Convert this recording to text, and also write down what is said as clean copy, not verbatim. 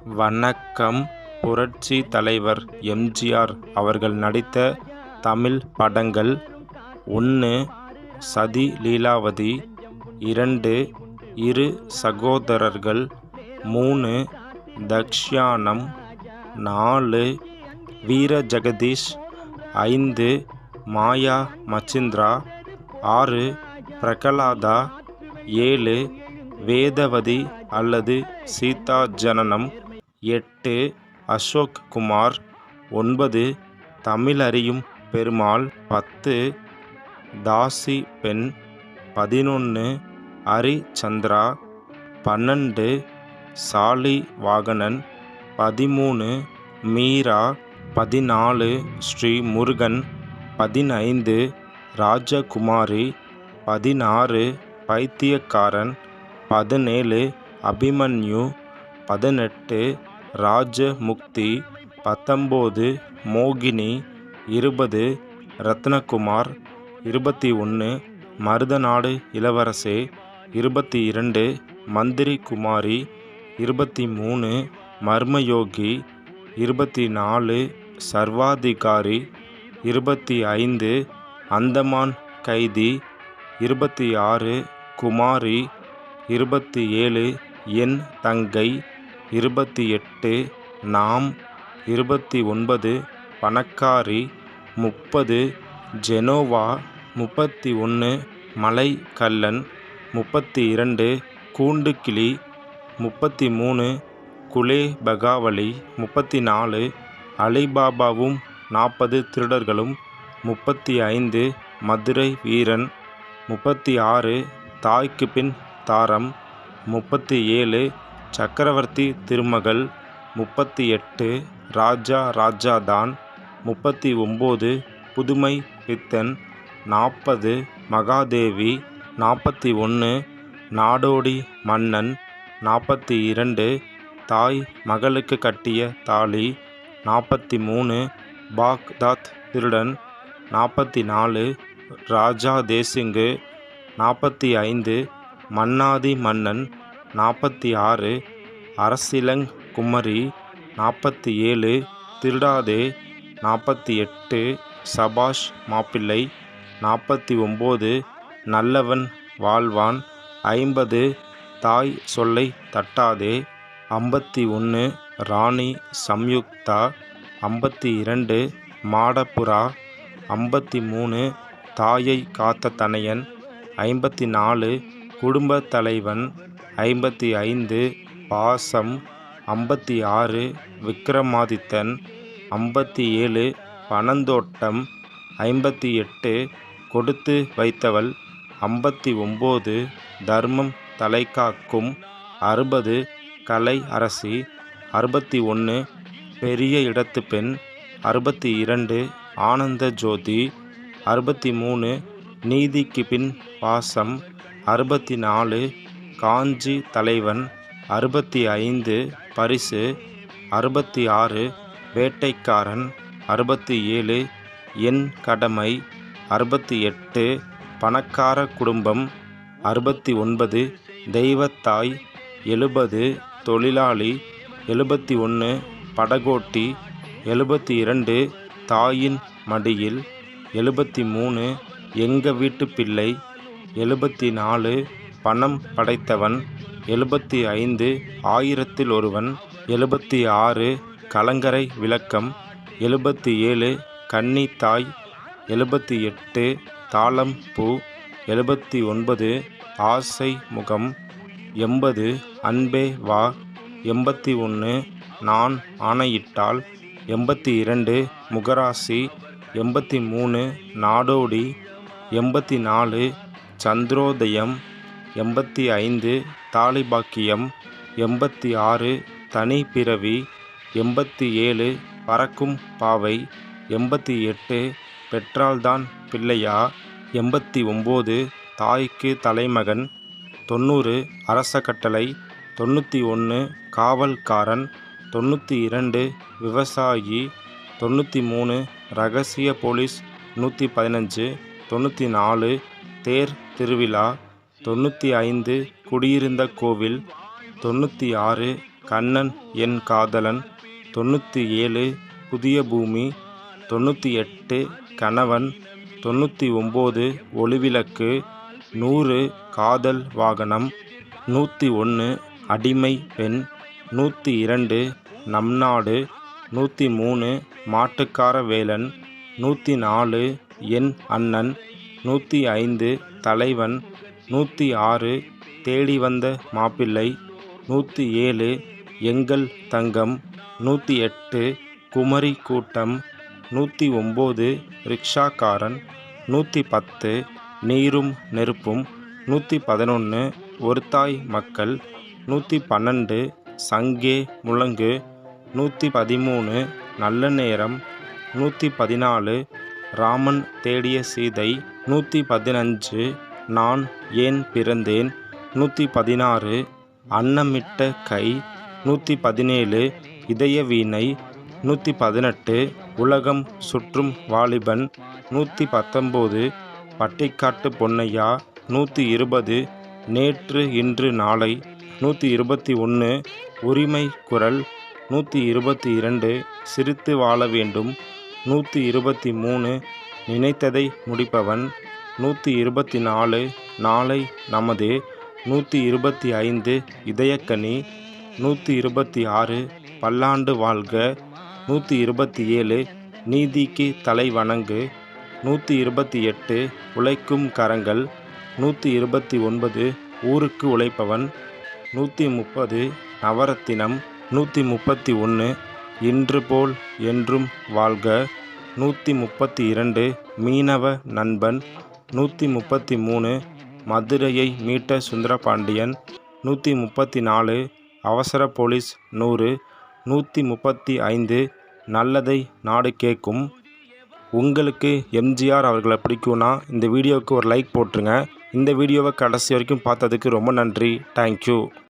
வணக்கம். புரட்சி தலைவர் எம்.ஜி.ஆர். அவர்கள் நடித்த தமிழ் படங்கள்: 1. சதி லீலாவதி, 2. இரு சகோதரர்கள், 3. தக்ஷாயணம், 4. வீரஜெகதீஷ், 5. மாயா மச்சிந்திரா, 6. பிரகலாதா, 7. வேதவதி அல்லது சீதா ஜனனம், 8. அசோக் குமார், 9. தமிழறியும் பெருமாள், 10. தாசி பெண், 11. ஹரிச்சந்திரா, 12. சாலிவாகனன், 13. மீரா, 14. ஸ்ரீ முருகன், 15. ராஜகுமாரி, 16. பைத்தியக்காரன், 17. அபிமன்யு, 18. ராஜமுக்தி, 19. மோகினி, 20. ரத்னகுமார், 21. மருதநாடு இளவரசே, 22. மந்திரி குமாரி, 23. மர்மயோகி, 24. சர்வாதிகாரி, 25. அந்தமான் கைதி, 26. குமாரி, 27. என் தங்கை, 28. நாம், 29. பணக்காரி, 30. ஜெனோவா, 31. மலைக்கள்ளன், 32. கூண்டுக்கிளி, 33. குலேபகாவலி, 34. அலிபாபாவும் 40 திருடர்களும், 35. மதுரை வீரன், 36. தாய்க்கு பின் தாரம், 37. சக்கரவர்த்தி திருமகள், 38. ராஜா ராஜாதான், 39. புதுமை பித்தன், 40. மகாதேவி, 41. நாடோடி மன்னன், 42. தாய் மகளுக்கு கட்டிய தாலி, 43. பாக்தாத் திருடன், 44. ராஜா தேசிங்கு, 45. மன்னாதி மன்னன், 46. அரசிளங் குமரி, 47. திருடாதே, 48. சபாஷ் மாப்பிள்ளை, 49. நல்லவன் வாழ்வான், 50. தாய் சொல்லை தட்டாதே, 51. ராணி சம்யுக்தா, 52. மாடப்புறா, 53. தாயை காத்த தனையன், 54. குடும்ப தலைவன், 55. பாசம், 56. விக்ரமாதித்தன், 57. பனந்தோட்டம், 58. கொடுத்து வைத்தவள், 59. தர்மம் தலைகாக்கும், 60. கலை அரசி, 61. பெரிய இடத்து பெண், 62. ஆனந்த ஜோதி, 63. நீதிக்கு பின் பாசம், 64. காஞ்சி தலைவன், 65. பரிசு, 66. வேட்டைக்காரன், 67. என் கடமை, 68. பணக்கார குடும்பம், 69. தெய்வத்தாய், 70. தொழிலாளி, 71. படகோட்டி, 72. தாயின் மடியில், 73. எங்க வீட்டு பிள்ளை, 74. பணம் படைத்தவன், 75. ஆயிரத்தில் ஒருவன், 76. கலங்கரை விளக்கம், 77. கன்னித்தாய், 78. தாழம் பூ, 79. ஆசை முகம், 80. அன்பே வா, 81. நான் ஆணையிட்டால், 82. முகராசி, 83. நாடோடி, 84. சந்திரோதயம், 85. தாலிபாக்கியம், 86. தனி பிறவி, 87. பறக்கும் பாவை, 88. பெற்றால்தான் பிள்ளையா, 89. தாய்க்கு தலைமகன், 90. அரச கட்டளை, 91. காவல்காரன், 92. விவசாயி, 93. ரகசிய போலீஸ், 115. 94. தேர் திருவிழா, 95. குடியிருந்த கோவில், 96. கண்ணன் என் காதலன், 97 புதிய பூமி, 98 கணவன், 99 ஒளிவிளக்கு, 100 காதல் வாகனம், 101 அடிமை பெண், 102 நம் நாடு, 103 மாட்டுக்கார வேலன், 104 என் அண்ணன், 105 தலைவன், 106 தேடி வந்த மாப்பிள்ளை, 107 எங்கள் தங்கம், 108 குமரி கூட்டம், 109 ரிக்ஷாக்காரன், 110 நீரும் நெருப்பும், 111 ஒருதாய் மக்கள், 112 சங்கே முழங்கு, 113 நல்ல நேரம், 114 ராமன் தேடிய சீதை, 115 நான் ஏன் பிறந்தேன், 116 அன்னமிட்ட கை, 117 இதய வீணை, 118 உலகம் சுற்றும் வாலிபன், 119 பட்டிக்காட்டு பொன்னையா, 120 நேற்று இன்று நாளை, 121 உரிமை குரல், 122 சிரித்து வாழ வேண்டும், 123 நினைத்ததை முடிப்பவன், 124 நாளை நமதே, 125 இதயக்கனி, 126 பல்லாண்டு வாழ்க, 127 நீதிக்கு தலை வணங்கு, 128 உழைக்கும் கரங்கள், 129 ஊருக்கு உழைப்பவன், 130 நவரத்தினம், 131 இன்று போல் என்றும் வாழ்க, 132 மீனவ நண்பன், 133 மதுரையை மீட்ட சுந்தரபாண்டியன், 134 அவசர போலீஸ் 100, 135 நல்லதை நாடு கேட்கும். உங்களுக்கு எம்ஜிஆர் அவர்களை பிடிக்கும்னா இந்த வீடியோவுக்கு ஒரு லைக் போட்டுருங்க. இந்த வீடியோவை கடைசி வரைக்கும் பார்த்ததுக்கு ரொம்ப நன்றி. தேங்க்யூ.